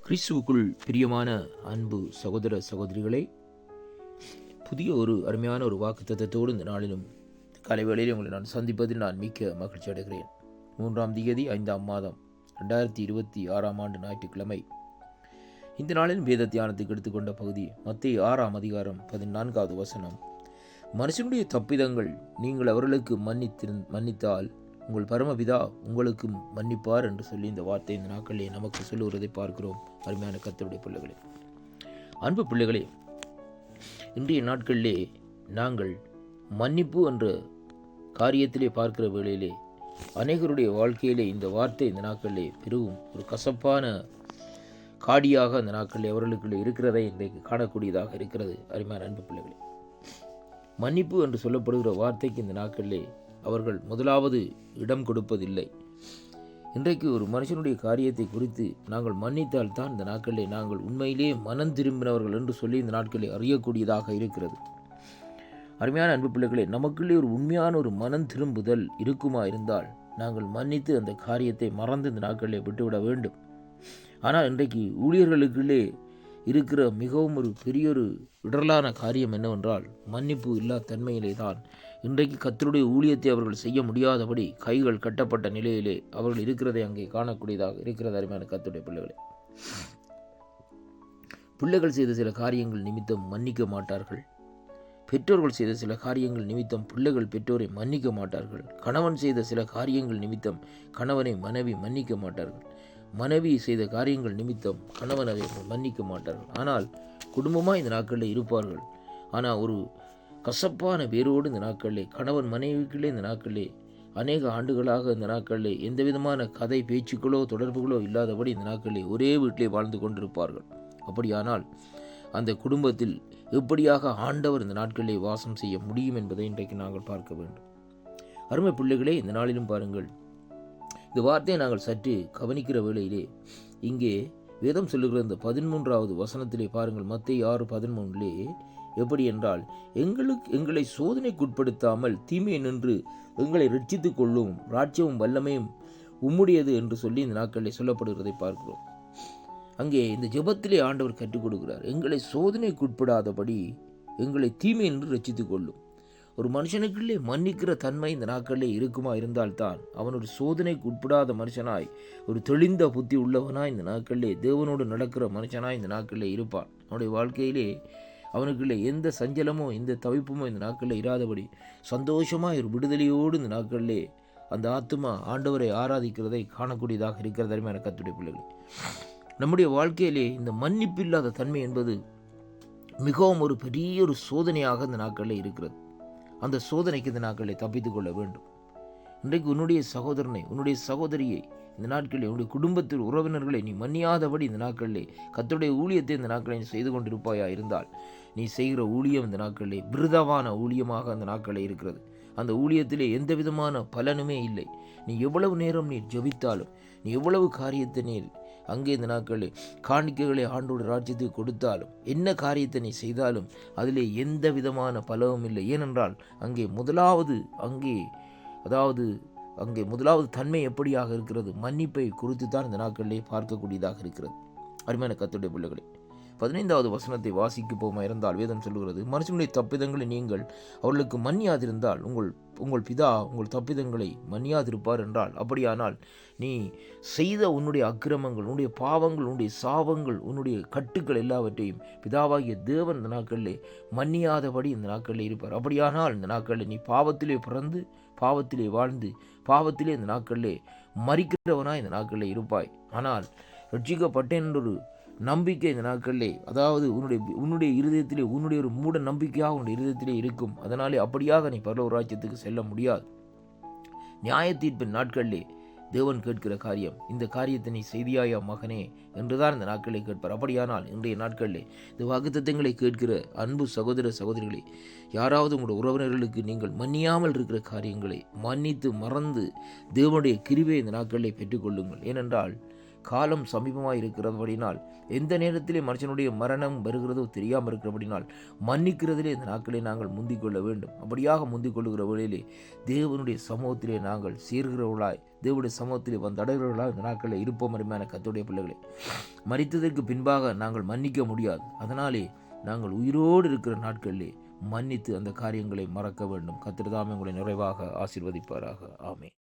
கிறிஸ்துவுக்குள் பிரியமான அன்பு சகோதர சகோதரிகளே, புதிய ஒரு அருமையான ஒரு வாக்குத்தத்தத்தோடு இந்த நாளிலும் காலை வேளையில் உங்களை நான் சந்திப்பதில் நான் மிக்க மகிழ்ச்சி அடைகிறேன். 3ஆம் தேதி 5ஆம் மாதம் 2026ஆம் ஆண்டு ஞாயிற்றுக்கிழமை. இந்த நாளில் வேத தியானத்துக்கு எடுத்துக்கொண்ட பகுதி மத்தேயு 6ஆம் அதிகாரம் 14வது வசனம். மனுஷனுடைய தப்பிதங்கள் நீங்கள் அவர்களுக்கு மன்னித்தால் உங்கள் பரமபிதா உங்களுக்கு மன்னிப்பார் என்று சொல்லி இந்த வார்த்தை இந்த நாட்களிலே நமக்கு சொல்லுவதை பார்க்கிறோம். அருமையான கர்த்தருடைய பிள்ளைகளே, அன்பு பிள்ளைகளே, இன்றைய நாட்களிலே நாங்கள் மன்னிப்பு என்ற காரியத்திலே பார்க்கிற வேளையிலே அநேகருடைய வாழ்க்கையிலே இந்த வார்த்தை இந்த நாட்களிலே பெரும் ஒரு கசப்பான காடியாக அந்த நாட்களிலே அவர்களுக்குள்ளே இருக்கிறதை இன்றைக்கு காணக்கூடியதாக இருக்கிறது. அருமையான அன்பு பிள்ளைகளே, மன்னிப்பு என்று சொல்லப்படுகிற வார்த்தைக்கு இந்த நாட்களிலே அவர்கள் முதலாவது இடம் கொடுப்பதில்லை. இன்றைக்கு ஒரு மனுஷனுடைய காரியத்தை குறித்து நாங்கள் மன்னித்தால் தான் இந்த நாட்களிலே நாங்கள் உண்மையிலே மனம் திரும்பினவர்கள் என்று சொல்லி இந்த நாட்களிலே அறியக்கூடியதாக இருக்கிறது. அருமையான அன்பு பிள்ளைகளே, நமக்குள்ளே ஒரு உண்மையான ஒரு மனம் திரும்புதல் இருக்குமா இருந்தால் நாங்கள் மன்னித்து அந்த காரியத்தை மறந்து இந்த நாட்களிலே விட்டுவிட வேண்டும். ஆனால் இன்றைக்கு ஊழியர்களுக்குள்ளே இருக்கிற மிகவும் ஒரு பெரியொரு இடரலான காரியம் என்னவென்றால் மன்னிப்பு இல்லா தன்மையிலே தான் இன்றைக்கு கர்த்தருடைய ஊழியத்தை அவர்கள் செய்ய முடியாதபடி கைகள் கட்டப்பட்ட நிலையிலே அவர்கள் இருக்கிறதை அங்கே காணக்கூடியதாக இருக்கிறது. அருமையான கர்த்தருடைய பிள்ளைகளே, பிள்ளைகள் செய்த சில காரியங்கள் நிமித்தம் மன்னிக்க மாட்டார்கள். பெற்றோர்கள் செய்த சில காரியங்கள் நிமித்தம் பிள்ளைகள் பெற்றோரை மன்னிக்க மாட்டார்கள். கணவன் செய்த சில காரியங்கள் நிமித்தம் கணவனை மனைவி மன்னிக்க மாட்டார்கள். மனைவி செய்த காரியங்கள் நிமித்தம் கணவன் அதை மன்னிக்க மாட்டார்கள். ஆனால் குடும்பமாக இந்த நாட்களில் இருப்பார்கள். ஆனால் ஒரு கசப்பான வேரோடு இந்த நாட்களிலே கணவன் மனைவிக்குள்ளே இந்த நாட்களிலே அநேக ஆண்டுகளாக இந்த நாட்களிலே எந்த விதமான கதை பேச்சுக்களோ தொடர்புகளோ இல்லாதபடி இந்த நாட்களிலே ஒரே வீட்டிலே வாழ்ந்து கொண்டிருப்பார்கள். அப்படியானால் அந்த குடும்பத்தில் எப்படியாக ஆண்டவர் இந்த நாட்களிலே வாசம் செய்ய முடியும் என்பதை இன்றைக்கு நாங்கள் பார்க்க வேண்டும். அருமை பிள்ளைகளே, இந்த நாளிலும் பாருங்கள், இந்த வார்த்தையை நாங்கள் சற்று கவனிக்கிற வேளையிலே இங்கே வேதம் சொல்லுகிற இந்த 13வது வசனத்திலே பாருங்கள். மத்தேயு 6:13 எப்படி என்றால், எங்களை சோதனைக்குட்படுத்தாமல் தீமையை நின்று எங்களை ரட்சித்துக் கொள்ளும் ராஜ்யமும் வல்லமையும் உம்முடையது என்று சொல்லி இந்த நாட்களில் சொல்லப்படுகிறதை பார்க்கிறோம். அங்கே இந்த ஜெபத்திலே ஆண்டவர் கற்றுக் கொடுக்கிறார், எங்களை சோதனைக்குட்படாதபடி எங்களை தீமை நின்று ரட்சித்துக் கொள்ளும். ஒரு மனுஷனுக்குள்ளே மன்னிக்கிற தன்மை இந்த நாட்களிலே இருக்குமா இருந்தால்தான் அவன் ஒரு சோதனைக்கு உட்படாத மனுஷனாய், ஒரு தெளிந்த புத்தி உள்ளவனாய் இந்த நாட்களிலே தேவனோடு நடக்கிற மனுஷனாய் இந்த நாட்களிலே இருப்பான். அவனுடைய வாழ்க்கையிலே அவனுக்குள்ளே எந்த சஞ்சலமோ எந்த தவிப்புமோ இந்த நாட்களில் இராதபடி சந்தோஷமாக ஒரு விடுதலையோடு இந்த நாட்களிலே அந்த ஆத்துமா ஆண்டவரை ஆராதிக்கிறதை காணக்கூடியதாக இருக்கிறது. அருமையான கர்த்தருடைய பிள்ளைகளே, நம்முடைய வாழ்க்கையிலே இந்த மன்னிப்பு இல்லாத தன்மை என்பது மிகவும் ஒரு பெரிய ஒரு சோதனையாக இந்த நாட்களில் இருக்கிறது. அந்த சோதனைக்கு இந்த நாட்களில் தப்பித்து கொள்ள வேண்டும். இன்றைக்கு உன்னுடைய சகோதரனை, உன்னுடைய சகோதரியை இந்த நாட்களில் உன்னுடைய குடும்பத்தில் உறவினர்களை நீ மன்னியாதபடி இந்த நாட்களிலே கர்த்தருடைய ஊழியத்தை இந்த நாட்களில் செய்து கொண்டிருப்பாயா இருந்தால் நீ செய்கிற ஊழியம் இந்த நாட்களிலே விருதாவான ஊழியமாக அந்த நாட்களில் இருக்கிறது. அந்த ஊழியத்திலே எந்த விதமான பலனுமே இல்லை. நீ எவ்வளவு நேரம் நீ ஜெபித்தாலும், நீ எவ்வளவு காரியத்தை நீ அங்கே இந்த நாட்களில் காணிக்கைகளை ஆண்டோட ராஜ்யத்துக்கு கொடுத்தாலும், என்ன காரியத்தை நீ செய்தாலும் அதிலே எந்த விதமான பலவும் இல்லை. ஏனென்றால் அங்கே முதலாவது தன்மை எப்படியாக இருக்கிறது, மன்னிப்பை குறித்து தான் இந்த நாட்களிலே பார்க்கக்கூடியதாக இருக்கிறது. அருமையான கர்த்தருடைய பிள்ளைகளே, 15வது வசனத்தை வாசிக்க போமா இருந்தால் வேதம் சொல்லுகிறது, மனுஷனுடைய தப்பிதங்களை நீங்கள் அவர்களுக்கு மன்னியாதிருந்தால் உங்கள் பிதா உங்கள் தப்பிதங்களை மன்னியாதிருப்பார் என்றால், அப்படியானால் நீ செய்த உன்னுடைய அக்கிரமங்கள், உன்னுடைய பாவங்கள், உன்னுடைய சாபங்கள், உன்னுடைய கட்டுக்கள் எல்லாவற்றையும் பிதாவாகிய தேவன் இந்த நாட்களிலே மன்னியாதபடி இந்த நாட்களில் இருப்பார். அப்படியானால் இந்த நாட்களில் நீ பாவத்திலே பிறந்து பாவத்திலே வாழ்ந்து பாவத்திலே இந்த நாட்களிலே மரிக்கிறவனாய் இந்த நாட்களில் இருப்பாய். ஆனால் ரட்சிக்கப்பட்டேன் என்றொரு நம்பிக்கை இந்த நாட்களிலே, அதாவது உன்னுடைய இருதயத்திலே உன்னுடைய ஒரு மூட நம்பிக்கையாக உன்னுடைய இருதயத்திலே இருக்கும். அதனாலே அப்படியாக நீ பரலோக ராஜ்யத்துக்கு செல்ல முடியாது. நியாய தீர்ப்பின் நாட்களிலே தேவன் கேட்கிற காரியம், இந்த காரியத்தை நீ செய்தியாயா மகனே என்றுதான் இந்த நாட்களை கேட்பார். அப்படியானால் இன்றைய நாட்களிலே இந்த வாக்குத்தத்தங்களை கேட்கிற அன்பு சகோதர சகோதரிகளே, யாராவது உங்களுடைய உறவினர்களுக்கு நீங்கள் மன்னியாமல் இருக்கிற காரியங்களை மன்னித்து மறந்து தேவனுடைய கிருபையை இந்த நாட்களிலே பெற்றுக்கொள்ளுங்கள். ஏனென்றால் காலம் சமீபமாக இருக்கிறபடினால், எந்த நேரத்திலே மனுஷனுடைய மரணம் வருகிறதோ தெரியாமல் இருக்கிறபடினால், மன்னிக்கிறதிலே இந்த நாட்களை நாங்கள் முந்திக் கொள்ள வேண்டும். அப்படியாக முந்திக் கொள்ளுகிற வேளையிலே தேவனுடைய சமூகத்திலே நாங்கள் சேர்கிறவர்களாய், தேவனுடைய சமூகத்திலே வந்தடைகிறவர்களாய் இந்த நாட்களில் இருப்போம். அருமையான கர்த்தருடைய பிள்ளைகளே, மரித்ததற்கு பின்பாக நாங்கள் மன்னிக்க முடியாது. அதனாலே நாங்கள் உயிரோடு இருக்கிற நாட்களிலே மன்னித்து அந்த காரியங்களை மறக்க வேண்டும். கர்த்தர் தாமே உங்களை நிறைவாக ஆசீர்வதிப்பாராக. ஆமென்.